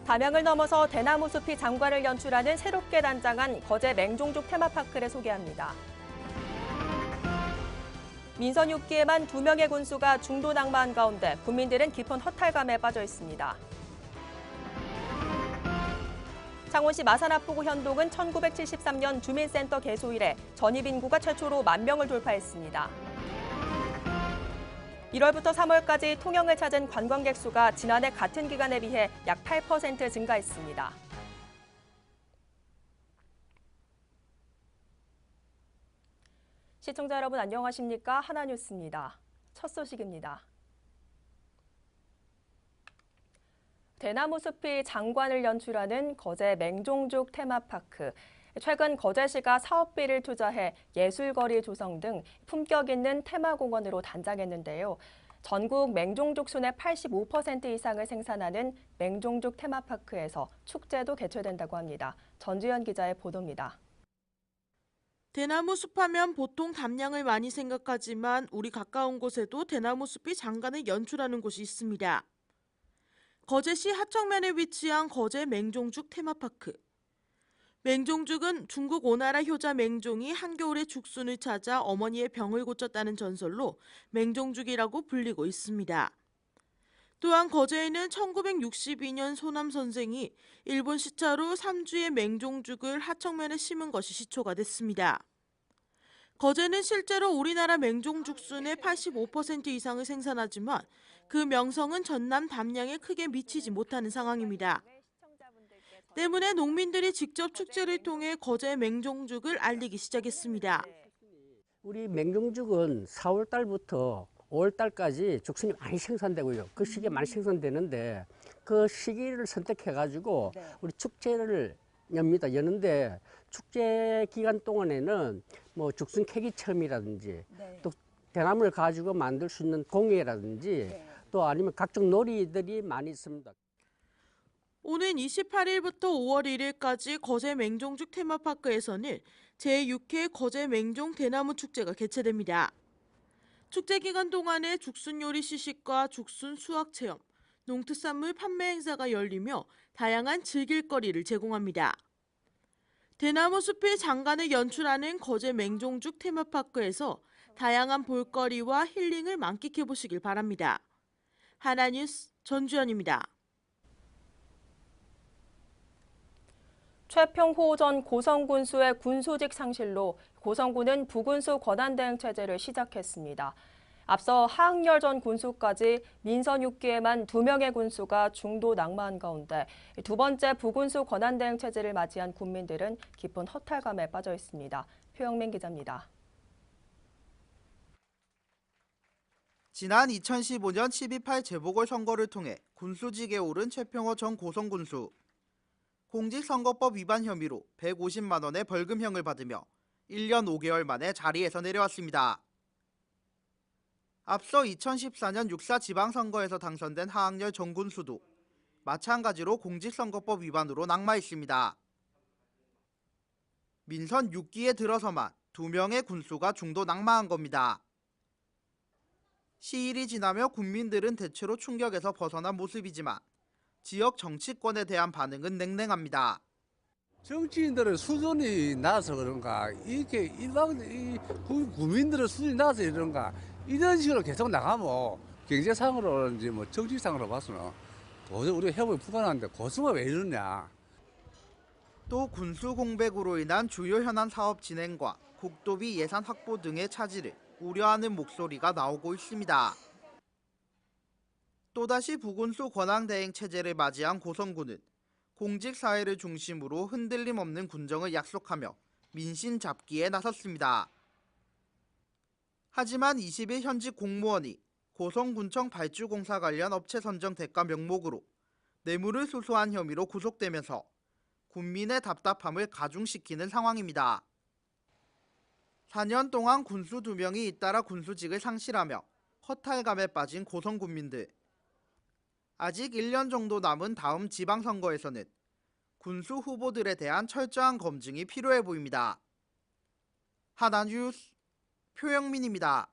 담양을 넘어서 대나무 숲이 장관을 연출하는 새롭게 단장한 거제 맹종죽 테마파크를 소개합니다. 민선 6기에만 2명의 군수가 중도 낙마한 가운데 국민들은 깊은 허탈감에 빠져 있습니다. 창원시 마산합포구 현동은 1973년 주민센터 개소 이래 전입 인구가 최초로 10,000명을 돌파했습니다. 1월부터 3월까지 통영을 찾은 관광객 수가 지난해 같은 기간에 비해 약 8% 증가했습니다. 시청자 여러분 안녕하십니까? 하나뉴스입니다. 첫 소식입니다. 대나무 숲이 장관을 연출하는 거제 맹종죽 테마파크. 최근 거제시가 사업비를 투자해 예술거리 조성 등 품격 있는 테마공원으로 단장했는데요. 전국 맹종죽 순의 85% 이상을 생산하는 맹종죽 테마파크에서 축제도 개최된다고 합니다. 전주현 기자의 보도입니다. 대나무 숲하면 보통 담양을 많이 생각하지만 우리 가까운 곳에도 대나무 숲이 장관을 연출하는 곳이 있습니다. 거제시 하청면에 위치한 거제 맹종죽 테마파크. 맹종죽은 중국 오나라 효자 맹종이 한겨울에 죽순을 찾아 어머니의 병을 고쳤다는 전설로 맹종죽이라고 불리고 있습니다. 또한 거제에는 1962년 소남 선생이 일본 시차로 3주의 맹종죽을 하청면에 심은 것이 시초가 됐습니다. 거제는 실제로 우리나라 맹종죽순의 85% 이상을 생산하지만 그 명성은 전남 담양에 크게 미치지 못하는 상황입니다. 때문에 농민들이 직접 축제를 통해 거제 맹종죽을 알리기 시작했습니다. 우리 맹종죽은 4월 달부터 5월 달까지 죽순이 많이 생산되고요. 그 시기에 많이 생산되는데 그 시기를 선택해가지고 우리 축제를 여는데 축제 기간 동안에는 뭐 죽순 캐기 체험이라든지 또 대나무를 가지고 만들 수 있는 공예라든지 또 아니면 각종 놀이들이 많이 있습니다. 오는 28일부터 5월 1일까지 거제 맹종죽 테마파크에서는 제6회 거제 맹종 대나무 축제가 개최됩니다. 축제 기간 동안에 죽순 요리 시식과 죽순 수확 체험, 농특산물 판매 행사가 열리며 다양한 즐길거리를 제공합니다. 대나무 숲의 장관을 연출하는 거제 맹종죽 테마파크에서 다양한 볼거리와 힐링을 만끽해 보시길 바랍니다. 하나뉴스 전주현입니다. 최평호 전 고성군수의 군수직 상실로 고성군은 부군수 권한대행 체제를 시작했습니다. 앞서 하학열 전 군수까지 민선 6기에만 2명의 군수가 중도 낙마한 가운데 두 번째 부군수 권한대행 체제를 맞이한 군민들은 깊은 허탈감에 빠져 있습니다. 표영민 기자입니다. 지난 2015년 12.8 재보궐선거를 통해 군수직에 오른 최평호 전 고성군수. 공직선거법 위반 혐의로 150만 원의 벌금형을 받으며 1년 5개월 만에 자리에서 내려왔습니다. 앞서 2014년 6.4 지방선거에서 당선된 하학열 전 군수도 마찬가지로 공직선거법 위반으로 낙마했습니다. 민선 6기에 들어서만 2명의 군수가 중도 낙마한 겁니다. 시일이 지나며 국민들은 대체로 충격에서 벗어난 모습이지만 지역 정치권에 대한 반응은 냉랭합니다. 정치인들의 수준이 낮아서 그런가, 이렇게 국민들의 수준이 낮아서 이런가, 이런 식으로 계속 나가면 경제상으로든지 뭐 정치상으로 봐서는 도저히 우리가 협업이 불가능한데 고수가 왜 이러냐. 또 군수 공백으로 인한 주요 현안 사업 진행과 국도비 예산 확보 등의 차질을 우려하는 목소리가 나오고 있습니다. 또다시 부군수 권한대행 체제를 맞이한 고성군은 공직사회를 중심으로 흔들림 없는 군정을 약속하며 민심 잡기에 나섰습니다. 하지만 20일 현직 공무원이 고성군청 발주공사 관련 업체 선정 대가 명목으로 뇌물을 수수한 혐의로 구속되면서 군민의 답답함을 가중시키는 상황입니다. 4년 동안 군수 2명이 잇따라 군수직을 상실하며 허탈감에 빠진 고성군민들. 아직 1년 정도 남은 다음 지방선거에서는 군수 후보들에 대한 철저한 검증이 필요해 보입니다. 하나뉴스 표영민입니다.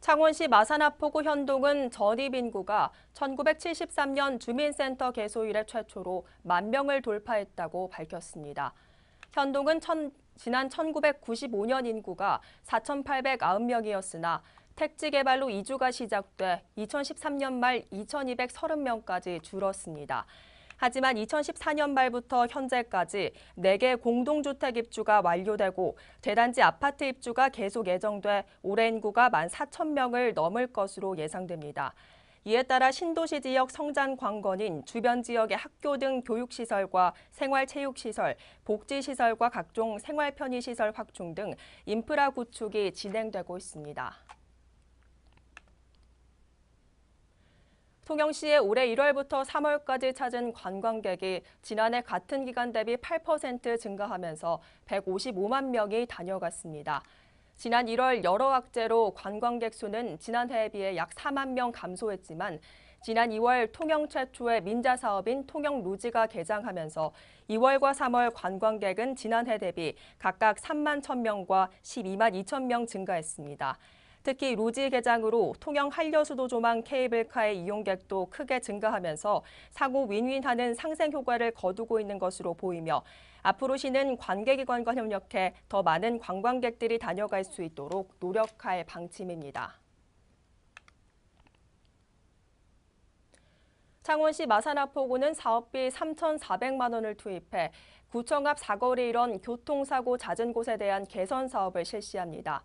창원시 마산하포구 현동은 전입 인구가 1973년 주민센터 개소 이래 최초로 10,000명을 돌파했다고 밝혔습니다. 현동은 지난 1995년 인구가 4,890명이었으나 택지 개발로 이주가 시작돼 2013년 말 2,230명까지 줄었습니다. 하지만 2014년 말부터 현재까지 4개 공동주택 입주가 완료되고 대단지 아파트 입주가 계속 예정돼 올해 인구가 14,000명을 넘을 것으로 예상됩니다. 이에 따라 신도시 지역 성장 관건인 주변 지역의 학교 등 교육시설과 생활체육시설, 복지시설과 각종 생활편의시설 확충 등 인프라 구축이 진행되고 있습니다. 통영시에 올해 1월부터 3월까지 찾은 관광객이 지난해 같은 기간 대비 8% 증가하면서 155만 명이 다녀갔습니다. 지난 1월 여러 악재로 관광객 수는 지난해에 비해 약 4만 명 감소했지만 지난 2월 통영 최초의 민자 사업인 통영루지가 개장하면서 2월과 3월 관광객은 지난해 대비 각각 3만 1,000명과 12만 2천 명 증가했습니다. 특히 루지 개장으로 통영 한려수도 조망 케이블카의 이용객도 크게 증가하면서 상호 윈윈하는 상생 효과를 거두고 있는 것으로 보이며 앞으로 시는 관계기관과 협력해 더 많은 관광객들이 다녀갈 수 있도록 노력할 방침입니다. 창원시 마산하포구는 사업비 3,400만 원을 투입해 구청 앞 사거리 일원 교통사고 잦은 곳에 대한 개선 사업을 실시합니다.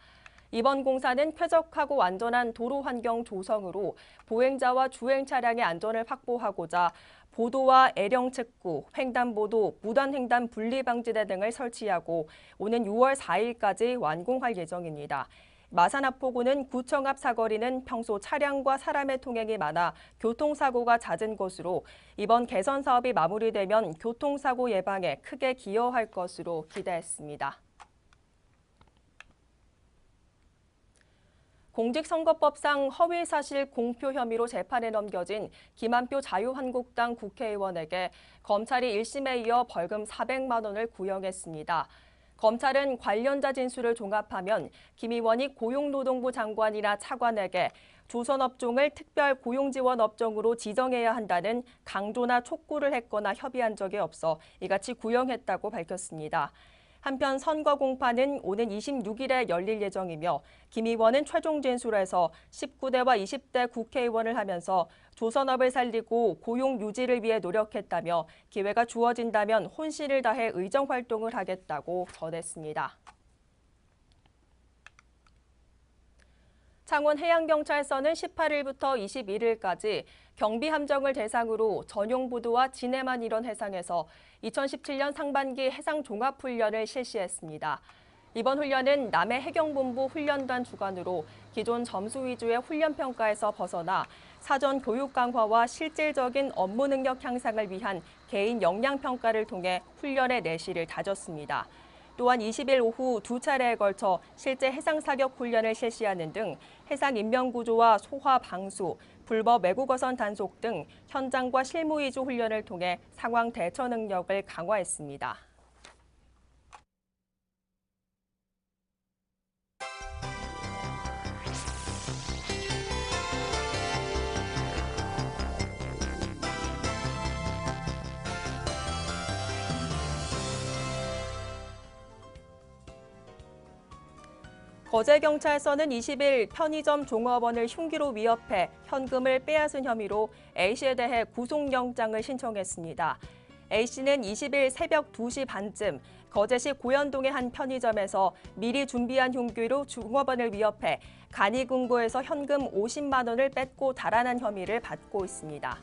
이번 공사는 쾌적하고 안전한 도로 환경 조성으로 보행자와 주행 차량의 안전을 확보하고자 보도와 애령 측구, 횡단보도, 무단횡단 분리방지대 등을 설치하고 오는 6월 4일까지 완공할 예정입니다. 마산하포구는 구청 앞 사거리는 평소 차량과 사람의 통행이 많아 교통사고가 잦은 곳으로 이번 개선 사업이 마무리되면 교통사고 예방에 크게 기여할 것으로 기대했습니다. 공직선거법상 허위사실 공표 혐의로 재판에 넘겨진 김한표 자유한국당 국회의원에게 검찰이 1심에 이어 벌금 400만 원을 구형했습니다. 검찰은 관련자 진술을 종합하면 김 의원이 고용노동부 장관이나 차관에게 조선업종을 특별 고용지원 업종으로 지정해야 한다는 강조나 촉구를 했거나 협의한 적이 없어 이같이 구형했다고 밝혔습니다. 한편 선거 공판은 오는 26일에 열릴 예정이며 김 의원은 최종 진술에서 19대와 20대 국회의원을 하면서 조선업을 살리고 고용 유지를 위해 노력했다며 기회가 주어진다면 혼신을 다해 의정 활동을 하겠다고 전했습니다. 창원해양경찰서는 18일부터 21일까지 경비함정을 대상으로 전용 보도와 진해만 이런 해상에서 2017년 상반기 해상종합훈련을 실시했습니다. 이번 훈련은 남해해경본부 훈련단 주관으로 기존 점수 위주의 훈련평가에서 벗어나 사전 교육 강화와 실질적인 업무 능력 향상을 위한 개인 역량평가를 통해 훈련의 내실을 다졌습니다. 또한 20일 오후 2차례에 걸쳐 실제 해상사격 훈련을 실시하는 등 해상 인명구조와 소화 방수, 불법 외국어선 단속 등 현장과 실무 위주 훈련을 통해 상황 대처 능력을 강화했습니다. 거제경찰서는 20일 편의점 종업원을 흉기로 위협해 현금을 빼앗은 혐의로 A씨에 대해 구속영장을 신청했습니다. A씨는 20일 새벽 2시 반쯤 거제시 고현동의 한 편의점에서 미리 준비한 흉기로 종업원을 위협해 간이금고에서 현금 50만 원을 뺏고 달아난 혐의를 받고 있습니다.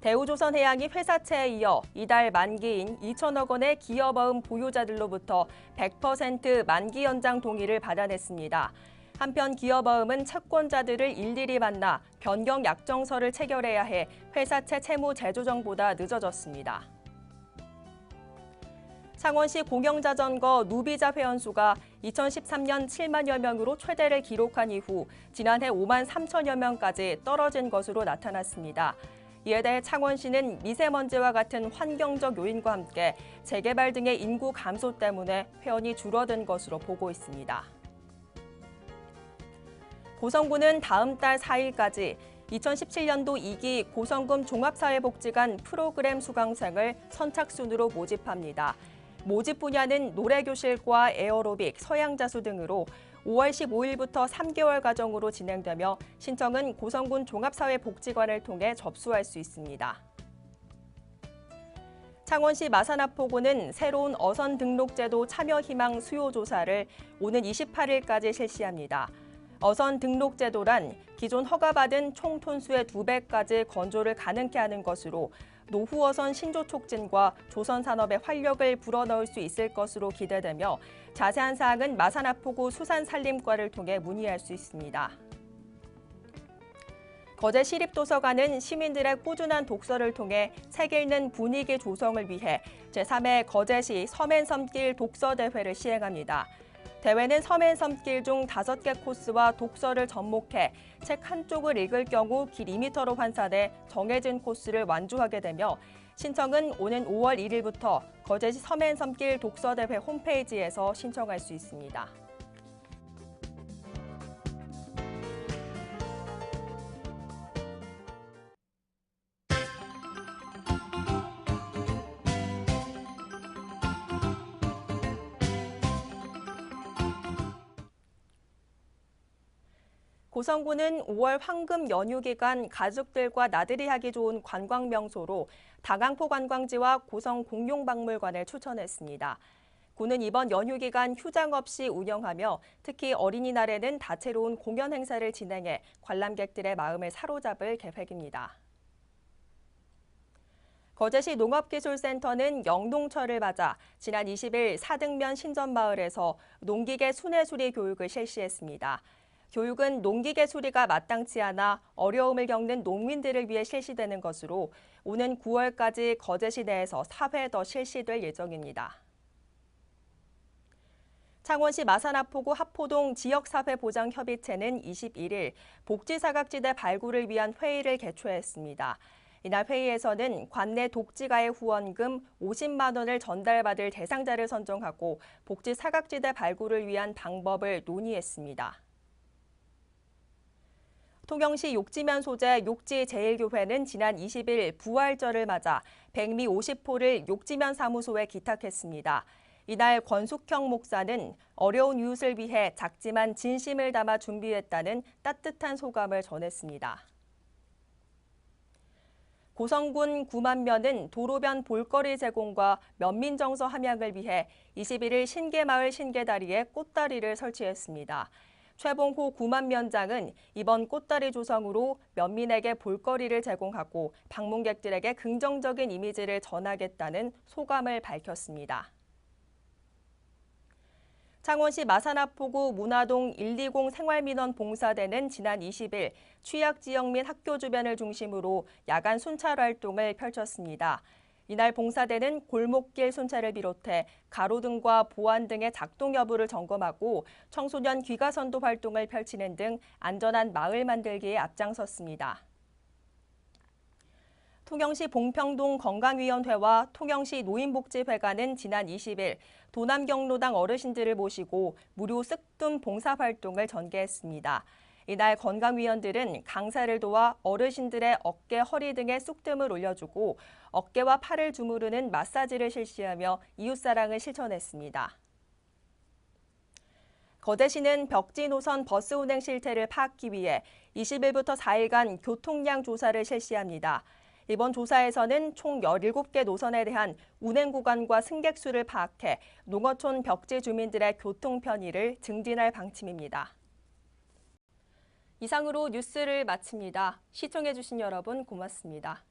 대우조선해양이 회사채에 이어 이달 만기인 2천억 원의 기업어음 보유자들로부터 100% 만기 연장 동의를 받아냈습니다. 한편 기업어음은 채권자들을 일일이 만나 변경 약정서를 체결해야 해 회사채 채무 재조정보다 늦어졌습니다. 창원시 공영자전거 누비자 회원수가 2013년 7만여 명으로 최대를 기록한 이후 지난해 5만 3천여 명까지 떨어진 것으로 나타났습니다. 이에 대해 창원시는 미세먼지와 같은 환경적 요인과 함께 재개발 등의 인구 감소 때문에 회원이 줄어든 것으로 보고 있습니다. 고성군은 다음 달 4일까지 2017년도 2기 고성군 종합사회복지관 프로그램 수강생을 선착순으로 모집합니다. 모집 분야는 노래교실과 에어로빅, 서양자수 등으로 5월 15일부터 3개월 과정으로 진행되며 신청은 고성군 종합사회복지관을 통해 접수할 수 있습니다. 창원시 마산합포구는 새로운 어선 등록제도 참여 희망 수요 조사를 오는 28일까지 실시합니다. 어선 등록제도란 기존 허가받은 총 톤수의 2배까지 건조를 가능케 하는 것으로 노후 어선 신조 촉진과 조선 산업의 활력을 불어넣을 수 있을 것으로 기대되며 자세한 사항은 마산합포구 수산산림과를 통해 문의할 수 있습니다. 거제 시립도서관은 시민들의 꾸준한 독서를 통해 책 읽는 분위기 조성을 위해 제3회 거제시 섬앤섬길 독서대회를 시행합니다. 대회는 섬앤섬길 중 5개 코스와 독서를 접목해 책 한쪽을 읽을 경우 길 2m로 환산해 정해진 코스를 완주하게 되며 신청은 오는 5월 1일부터 거제시 섬앤섬길 독서대회 홈페이지에서 신청할 수 있습니다. 고성군은 5월 황금 연휴 기간 가족들과 나들이 하기 좋은 관광 명소로 다강포 관광지와 고성 공룡박물관을 추천했습니다. 군은 이번 연휴 기간 휴장 없이 운영하며 특히 어린이날에는 다채로운 공연 행사를 진행해 관람객들의 마음을 사로잡을 계획입니다. 거제시 농업기술센터는 영농철을 맞아 지난 20일 사등면 신전마을에서 농기계 순회수리 교육을 실시했습니다. 교육은 농기계 수리가 마땅치 않아 어려움을 겪는 농민들을 위해 실시되는 것으로 오는 9월까지 거제시 내에서 4회 더 실시될 예정입니다. 창원시 마산합포구 합포동 지역사회보장협의체는 21일 복지사각지대 발굴을 위한 회의를 개최했습니다. 이날 회의에서는 관내 독지가의 후원금 50만 원을 전달받을 대상자를 선정하고 복지사각지대 발굴을 위한 방법을 논의했습니다. 통영시 욕지면 소재 욕지제일교회는 지난 20일 부활절을 맞아 백미 50호를 욕지면 사무소에 기탁했습니다. 이날 권숙형 목사는 어려운 이웃을 위해 작지만 진심을 담아 준비했다는 따뜻한 소감을 전했습니다. 고성군 9만면은 도로변 볼거리 제공과 면민정서 함양을 위해 21일 신계마을 신계다리에 꽃다리를 설치했습니다. 최봉호 9만면장은 이번 꽃다리 조성으로 면민에게 볼거리를 제공하고 방문객들에게 긍정적인 이미지를 전하겠다는 소감을 밝혔습니다. 창원시 마산합포구 문화동 120 생활민원 봉사대는 지난 20일 취약지역 및 학교 주변을 중심으로 야간 순찰 활동을 펼쳤습니다. 이날 봉사대는 골목길 순찰을 비롯해 가로등과 보안 등의 작동 여부를 점검하고 청소년 귀가선도 활동을 펼치는 등 안전한 마을 만들기에 앞장섰습니다. 통영시 봉평동 건강위원회와 통영시 노인복지회관은 지난 20일 도남경로당 어르신들을 모시고 무료 쓱둠 봉사활동을 전개했습니다. 이날 건강위원들은 강사를 도와 어르신들의 어깨, 허리 등에 쑥뜸을 올려주고 어깨와 팔을 주무르는 마사지를 실시하며 이웃사랑을 실천했습니다. 거제시는 벽지 노선 버스 운행 실태를 파악하기 위해 20일부터 4일간 교통량 조사를 실시합니다. 이번 조사에서는 총 17개 노선에 대한 운행 구간과 승객 수를 파악해 농어촌 벽지 주민들의 교통 편의를 증진할 방침입니다. 이상으로 뉴스를 마칩니다. 시청해주신 여러분 고맙습니다.